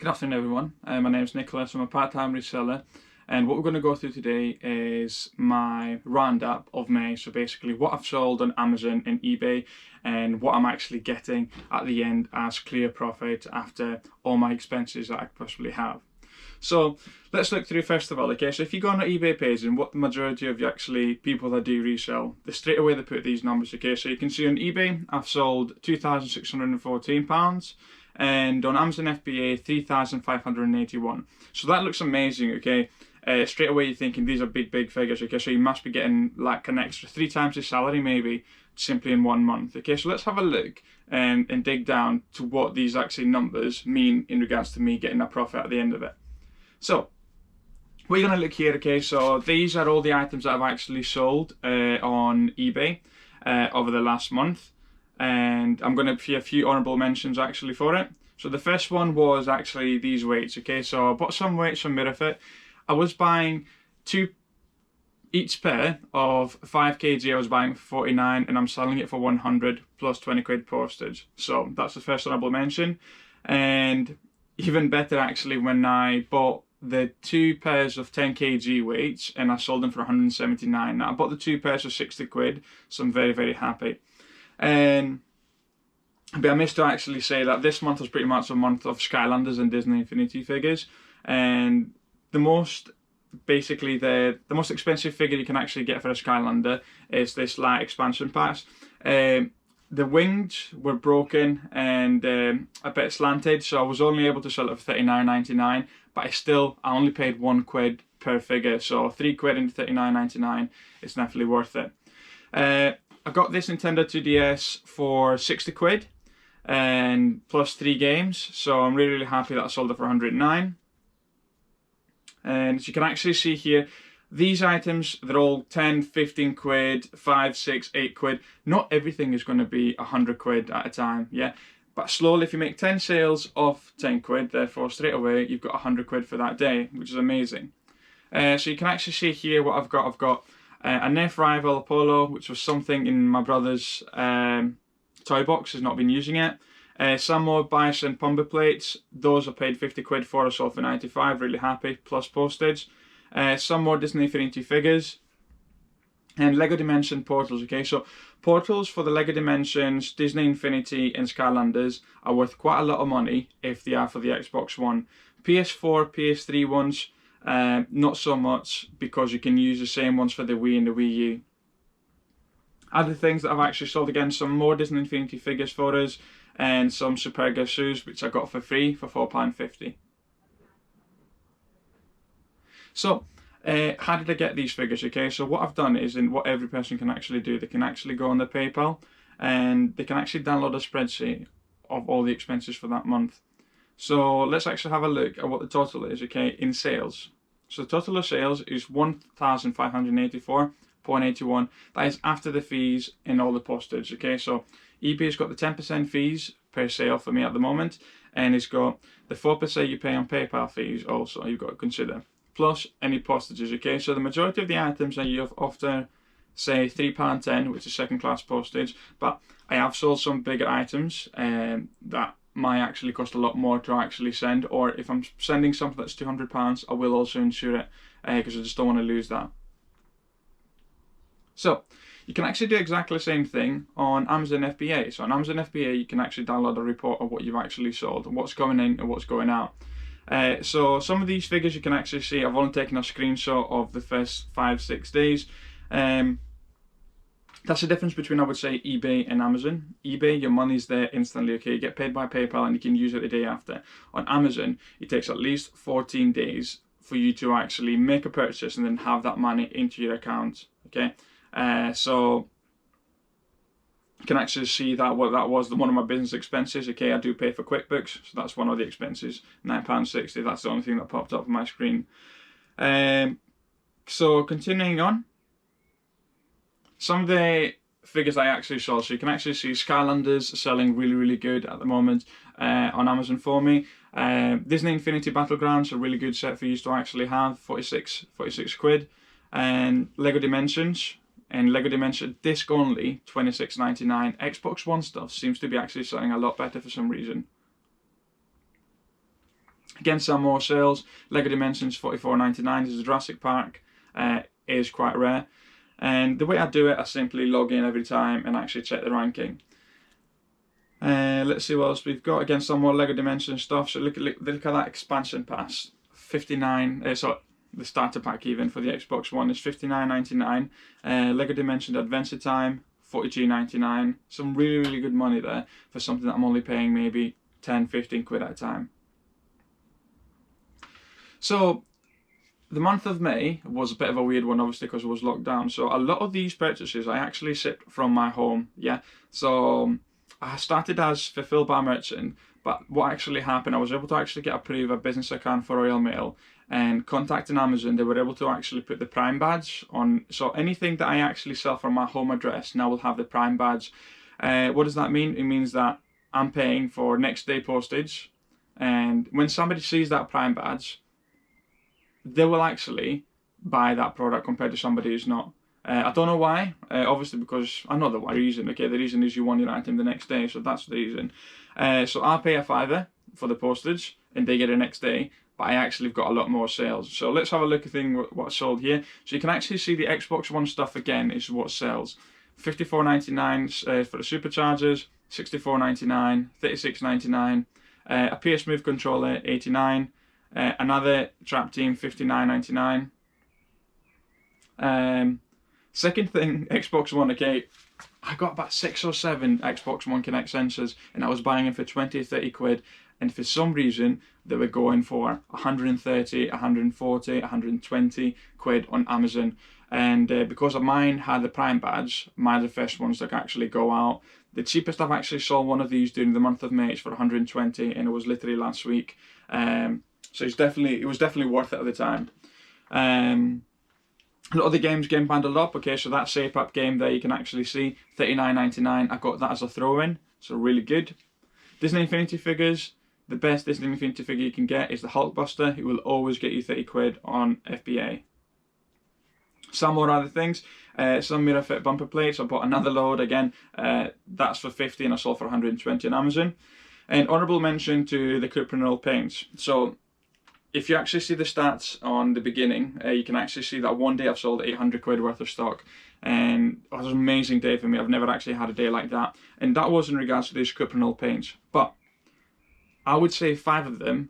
Good afternoon, everyone. My name is Nicholas. I'm a part-time reseller, and what we're going to go through today is my roundup of May. So basically, what I've sold on Amazon and eBay, and what I'm actually getting at the end as clear profit after all my expenses that I possibly have. So let's look through first of all. Okay, so if you go on the eBay page, and what the majority of you actually people that do resell, they straight away they put these numbers. Okay, so you can see on eBay I've sold £2,614. And on Amazon FBA, 3,581. So that looks amazing, okay? Straight away you're thinking these are big figures, okay? So you must be getting like an extra 3 times your salary maybe, simply in 1 month. Okay, so let's have a look and dig down to what these actually numbers mean in regards to me getting a profit at the end of it. So we're going to look here, okay? So these are all the items that I've actually sold on eBay over the last month. And I'm going to put a few honorable mentions actually for it. So the first one was actually these weights, okay? So I bought some weights from Mirafit. I was buying each pair of 5 kg. I was buying for 49 and I'm selling it for 100 plus 20 quid postage. So that's the first honorable mention. And even better actually, when I bought the 2 pairs of 10 kg weights and I sold them for 179. Now I bought the 2 pairs for 60 quid, so I'm very happy. But I missed to actually say that this month was pretty much a month of Skylanders and Disney Infinity figures, and the most most expensive figure you can actually get for a Skylander is this light expansion pass. The wings were broken and a bit slanted, so I was only able to sell it for £39.99, but I only paid £1 per figure, so 3 quid into £39.99 is definitely worth it. I got this Nintendo 2DS for 60 quid and plus 3 games, so I'm really happy that I sold it for 109. And as you can actually see here, these items, they're all 10, 15 quid, 5, 6, 8 quid. Not everything is going to be 100 quid at a time, yeah? But slowly, if you make 10 sales of 10 quid, therefore straight away you've got 100 quid for that day, which is amazing. So you can actually see here what I've got. I've got a Nerf Rival Apollo, which was something in my brother's toy box, has not been using it. Some more Bison Pumba plates, those I paid 50 quid for, I sold for 95, really happy, plus postage. Some more Disney Infinity figures. And Lego Dimension portals, okay? So portals for the Lego Dimensions, Disney Infinity and Skylanders are worth quite a lot of money if they are for the Xbox One. PS4, PS3 ones, not so much, because you can use the same ones for the Wii and the Wii U. Other things that I've actually sold, again, some more Disney Infinity figures for us, and some Superga shoes, which I got for free for £4.50. So, how did I get these figures? Okay, so what I've done is, and what every person can actually do, they can actually go on their PayPal and they can actually download a spreadsheet of all the expenses for that month. So let's actually have a look at what the total is, okay, in sales. So the total of sales is £1,584.81. That is after the fees and all the postage, okay? So eBay's got the 10% fees per sale for me at the moment, and it's got the 4% you pay on PayPal fees also, you've got to consider, plus any postages, okay? So the majority of the items that you have often say £3.10, which is second class postage, but I have sold some bigger items that might actually cost a lot more to actually send, or if I'm sending something that's £200, I will also insure it because I just don't want to lose that. So you can actually do exactly the same thing on Amazon FBA. So on Amazon FBA, you can actually download a report of what you've actually sold, and what's going in and what's going out. So some of these figures you can actually see, I've only taken a screenshot of the first 5-6 days. That's the difference between, I would say, eBay and Amazon. eBay, your money's there instantly, okay? You get paid by PayPal and you can use it the day after. On Amazon, it takes at least 14 days for you to actually make a purchase and then have that money into your account, okay? So you can actually see that what that was one of my business expenses, okay? I do pay for QuickBooks, so that's one of the expenses, £9.60. That's the only thing that popped up on my screen. So continuing on, some of the figures I actually sold. So you can actually see Skylanders selling really good at the moment on Amazon for me. Disney Infinity Battlegrounds, a really good set for you to actually have, 46 quid. And Lego Dimensions, and Lego Dimension disc only, £26.99. Xbox One stuff seems to be actually selling a lot better for some reason. Again, some more sales. Lego Dimensions 44.99. This is a Jurassic Park. Is quite rare. And the way I do it, I simply log in every time and actually check the ranking. Let's see what else we've got. Again, some more Lego Dimensions stuff. So look at that expansion pass. 59. So the starter pack even for the Xbox One is 59.99. Lego Dimensions Adventure Time 42.99. Some really good money there for something that I'm only paying maybe 10-15 quid at a time. So the month of May was a bit of a weird one, obviously, because it was locked down. So a lot of these purchases I actually shipped from my home. Yeah. So I started as fulfilled by merchant, but what actually happened, I was able to actually get approved a business account for Royal Mail, and contacting Amazon, they were able to actually put the Prime badge on. So anything that I actually sell from my home address now will have the Prime badge. What does that mean? It means that I'm paying for next day postage, and when somebody sees that Prime badge, they will actually buy that product compared to somebody who's not. I don't know why, obviously because I know the reason, okay, the reason is you want your item the next day, so that's the reason. So I'll pay a £5 for the postage and they get it next day, but I actually have got a lot more sales. So let's have a look at what's sold here. So you can actually see the Xbox One stuff again is what sells. $54.99 for the superchargers, $64.99, $36.99, a PS Move controller, $89. Another Trap Team, $59.99. Second thing, Xbox One, okay, I got about 6 or 7 Xbox One Kinect sensors and I was buying them for 20 or 30 quid, and for some reason they were going for 130, 140, 120 quid on Amazon. And because of mine had the Prime badge, mine are the first ones that actually go out. The cheapest I've actually sold one of these during the month of May is for 120, and it was literally last week. So it was definitely worth it at the time. A lot of the games getting bundled up. Okay, so that Shape Up game there you can actually see $39.99. I got that as a throw-in, so really good. Disney Infinity figures. The best Disney Infinity figure you can get is the Hulkbuster. It will always get you 30 quid on FBA. Some more other things. Some Mirror Fit bumper plates. I bought another load again. That's for 50 and I sold for 120 on Amazon. And honourable mention to the Cuprinol paints. So if you actually see the stats on the beginning, you can actually see that one day I've sold 800 quid worth of stock, and it was an amazing day for me. I've never actually had a day like that, and that was in regards to these Cuprinol paints. But I would say 5 of them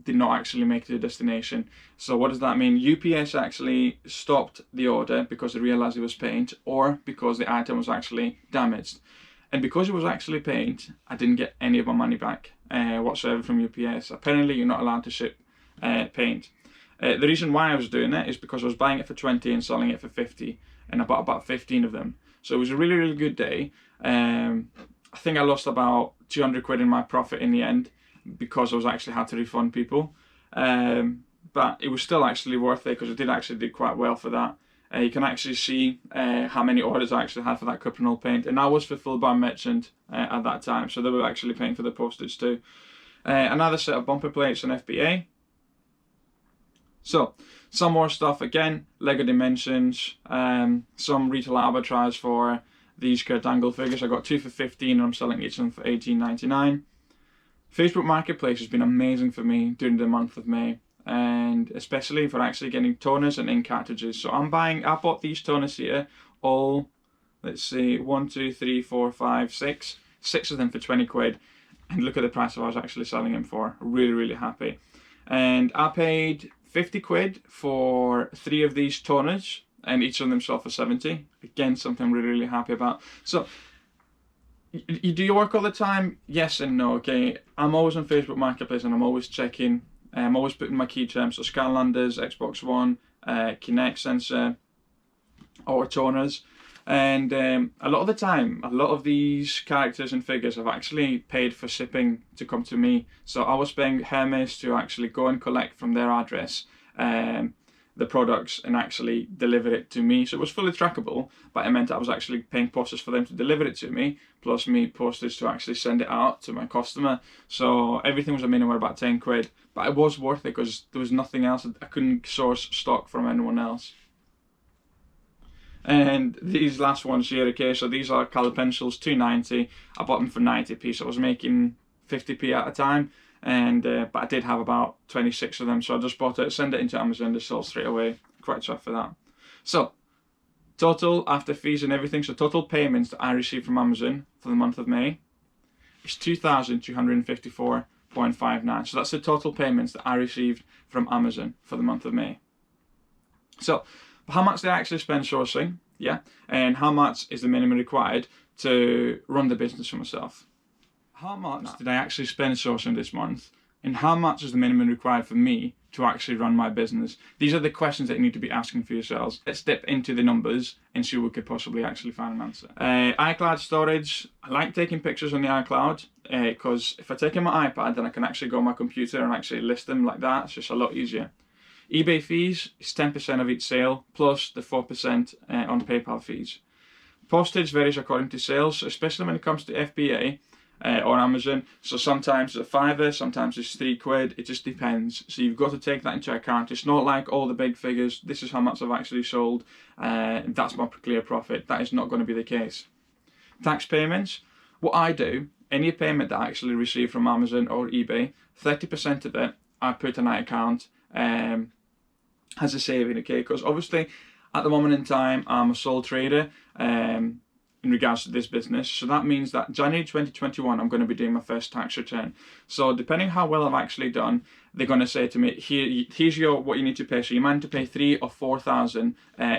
did not actually make it to the destination. So what does that mean? UPS actually stopped the order because they realized it was paint, or because the item was actually damaged. And because it was actually paint, I didn't get any of my money back whatsoever from UPS. Apparently, you're not allowed to ship paint. The reason why I was doing it is because I was buying it for 20 and selling it for 50, and I bought about 15 of them. So it was a really good day. I think I lost about 200 quid in my profit in the end because I was actually had to refund people. But it was still actually worth it because I did quite well for that. You can actually see how many orders I actually had for that Cuprinol paint, and I was fulfilled by merchant at that time, so they were actually paying for the postage too. Another set of bumper plates on FBA. So some more stuff again, Lego Dimensions, some retail arbitrage for these Kurt Angle figures. I got 2 for 15 and I'm selling each of them for $18.99. Facebook Marketplace has been amazing for me during the month of May, and especially for actually getting toners and ink cartridges. So I bought these toners here, all, let's see, 1, 2, 3, 4, 5, 6 of them for 20 quid, and look at the price I was actually selling them for. Really happy. And I paid 50 quid for 3 of these toners, and each of them sold for 70. Again, something I'm really happy about. So do you work all the time? Yes and no. Okay, I'm always on Facebook Marketplace and I'm always checking. I'm always putting my key terms, so Skylanders, Xbox One, Kinect sensor, or toners. And a lot of the time, a lot of these characters and figures have actually paid for shipping to come to me. So I was paying Hermes to actually go and collect from their address the products and actually deliver it to me. So it was fully trackable, but it meant I was actually paying postage for them to deliver it to me, plus me postage to actually send it out to my customer. So everything was a minimum about 10 quid, but it was worth it because there was nothing else. I couldn't source stock from anyone else. And these last ones here, okay, so these are colour pencils, $2.90. I bought them for 90p, so I was making 50p at a time. And but I did have about 26 of them, so I just bought it, send it into Amazon, they sold straight away. Quite chuffed for that. So total after fees and everything, so total payments that I received from Amazon for the month of May is $2,254.59. So that's the total payments that I received from Amazon for the month of May. So how much did I actually spend sourcing? Yeah, and how much is the minimum required to run the business for myself? How much did I actually spend sourcing this month? And how much is the minimum required for me to actually run my business? These are the questions that you need to be asking for yourselves. Let's dip into the numbers and see what we could possibly actually find an answer. iCloud storage. I like taking pictures on the iCloud because if I take in my iPad, then I can actually go on my computer and actually list them like that. It's just a lot easier. eBay fees is 10% of each sale plus the 4% on PayPal fees. Postage varies according to sales, especially when it comes to FBA. Or Amazon, so sometimes it's a £5, sometimes it's £3. It just depends. So you've got to take that into account. It's not like all the big figures. This is how much I've actually sold. That's my clear profit. That is not going to be the case. Tax payments. What I do, any payment that I actually receive from Amazon or eBay, 30% of it I put in that account as a saving. Okay, because obviously at the moment in time I'm a sole trader. In regards to this business, so that means that January 2021 I'm going to be doing my first tax return. So depending how well I've actually done, they're going to say to me, here's what you need to pay. So you might to pay 3,000 or 4,000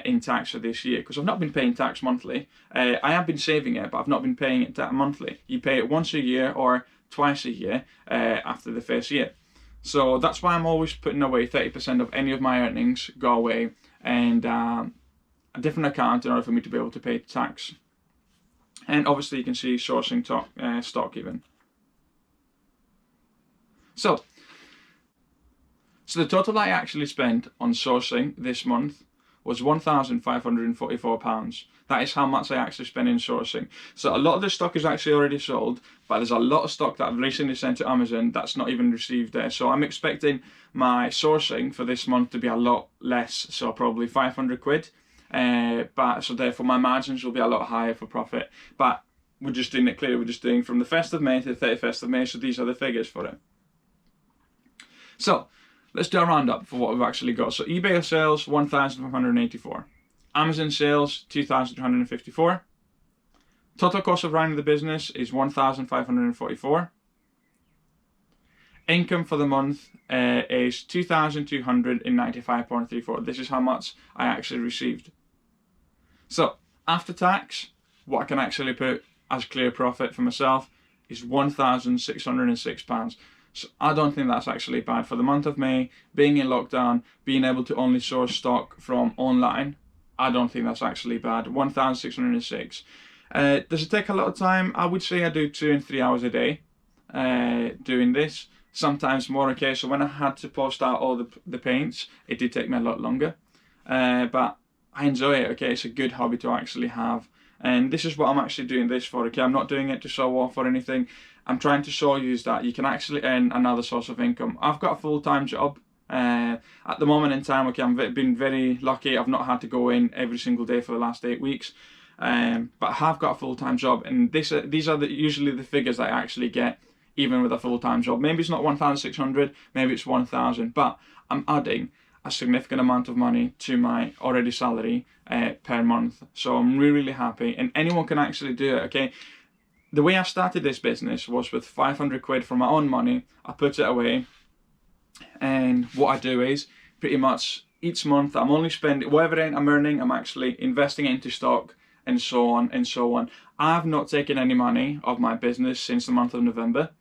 in tax for this year, because I've not been paying tax monthly. I have been saving it, but I've not been paying it monthly. You pay it once a year or twice a year after the first year. So that's why I'm always putting away 30% of any of my earnings go away and a different account in order for me to be able to pay tax. And obviously you can see sourcing stock even. So the total I actually spent on sourcing this month was £1,544. That is how much I actually spent in sourcing. So a lot of the stock is actually already sold, but there's a lot of stock that I've recently sent to Amazon that's not even received there. So I'm expecting my sourcing for this month to be a lot less, so probably £500. But so therefore my margins will be a lot higher for profit. But we're just doing it clear. We're just doing from the 1st of May to the 31st of May. So these are the figures for it. So let's do a roundup for what we've actually got. So eBay sales 1,584, Amazon sales 2,254. Total cost of running the business is 1,544. Income for the month is 2,295.34. This is how much I actually received. So after tax, what I can actually put as clear profit for myself is £1,606. So I don't think that's actually bad for the month of May. Being in lockdown, being able to only source stock from online, I don't think that's actually bad. 1,606. Does it take a lot of time? I would say I do 2 and 3 hours a day doing this. Sometimes more. Okay, so when I had to post out all the paints, it did take me a lot longer. But I enjoy it. Okay, it's a good hobby to actually have. And this is what I'm actually doing this for. Okay, I'm not doing it to show off or anything. I'm trying to show you that you can actually earn another source of income. I've got a full-time job. At the moment in time, okay, I've been very lucky. I've not had to go in every single day for the last 8 weeks. But I have got a full-time job, and these are usually the figures that I actually get even with a full-time job. Maybe it's not 1,600, maybe it's 1,000, but I'm adding a significant amount of money to my already salary per month. So I'm really, really happy, and anyone can actually do it, okay? The way I started this business was with 500 quid from my own money. I put it away, and what I do is pretty much each month I'm only spending whatever I'm earning, I'm actually investing it into stock, and so on and so on. I've not taken any money of my business since the month of November,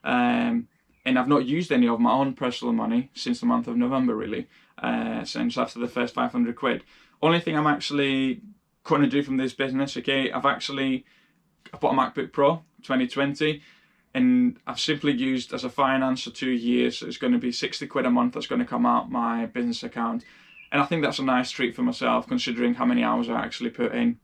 and I've not used any of my own personal money since the month of November, really, since after the first 500 quid. Only thing I'm actually going to do from this business, okay, I bought a MacBook Pro 2020, and I've simply used as a finance for 2 years. So it's going to be 60 quid a month that's going to come out my business account, and I think that's a nice treat for myself considering how many hours I actually put in.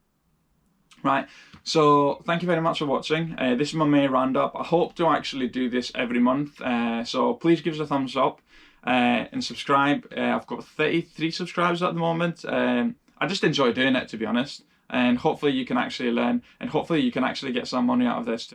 Right, so thank you very much for watching. This is my May roundup. I hope to actually do this every month, so please give us a thumbs up and subscribe. I've got 33 subscribers at the moment. I just enjoy doing it, to be honest, and hopefully you can actually learn, and hopefully you can actually get some money out of this too.